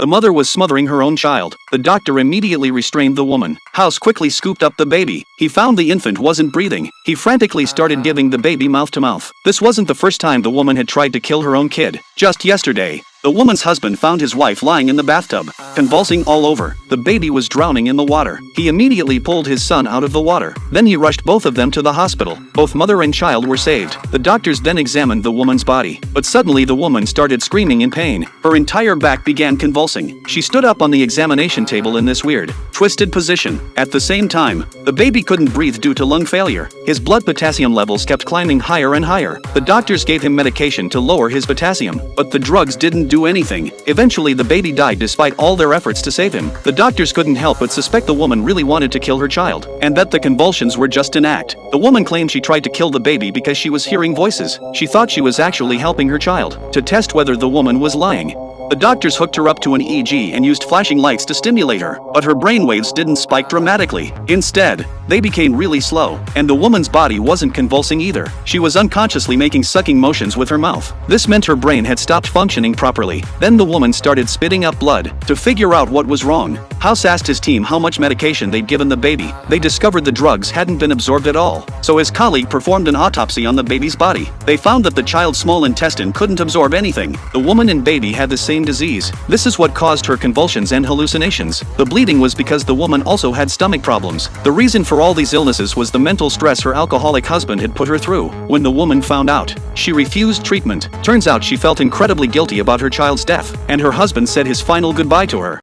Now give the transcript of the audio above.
The mother was smothering her own child. The doctor immediately restrained the woman. House quickly scooped up the baby. He found the infant wasn't breathing. He frantically started giving the baby mouth to mouth. This wasn't the first time the woman had tried to kill her own kid. Just yesterday, the woman's husband found his wife lying in the bathtub, convulsing all over. The baby was drowning in the water. He immediately pulled his son out of the water. Then he rushed both of them to the hospital. Both mother and child were saved. The doctors then examined the woman's body. But suddenly the woman started screaming in pain. Her entire back began convulsing. She stood up on the examination table in this weird, twisted position. At the same time, the baby couldn't breathe due to lung failure. His blood potassium levels kept climbing higher and higher. The doctors gave him medication to lower his potassium, but the drugs didn't do anything. Eventually the baby died despite all their efforts to save him. The doctors couldn't help but suspect the woman really wanted to kill her child, and that the convulsions were just an act. The woman claimed she tried to kill the baby because she was hearing voices. She thought she was actually helping her child. To test whether the woman was lying, the doctors hooked her up to an EEG and used flashing lights to stimulate her, but her brainwaves didn't spike dramatically. Instead, they became really slow, and the woman's body wasn't convulsing either. She was unconsciously making sucking motions with her mouth. This meant her brain had stopped functioning properly. Then the woman started spitting up blood. To figure out what was wrong, House asked his team how much medication they'd given the baby. They discovered the drugs hadn't been absorbed at all, so his colleague performed an autopsy on the baby's body. They found that the child's small intestine couldn't absorb anything. The woman and baby had the same disease. This is what caused her convulsions and hallucinations. The bleeding was because the woman also had stomach problems. The reason for all these illnesses was the mental stress her alcoholic husband had put her through. When the woman found out, she refused treatment. Turns out she felt incredibly guilty about her child's death, and her husband said his final goodbye to her.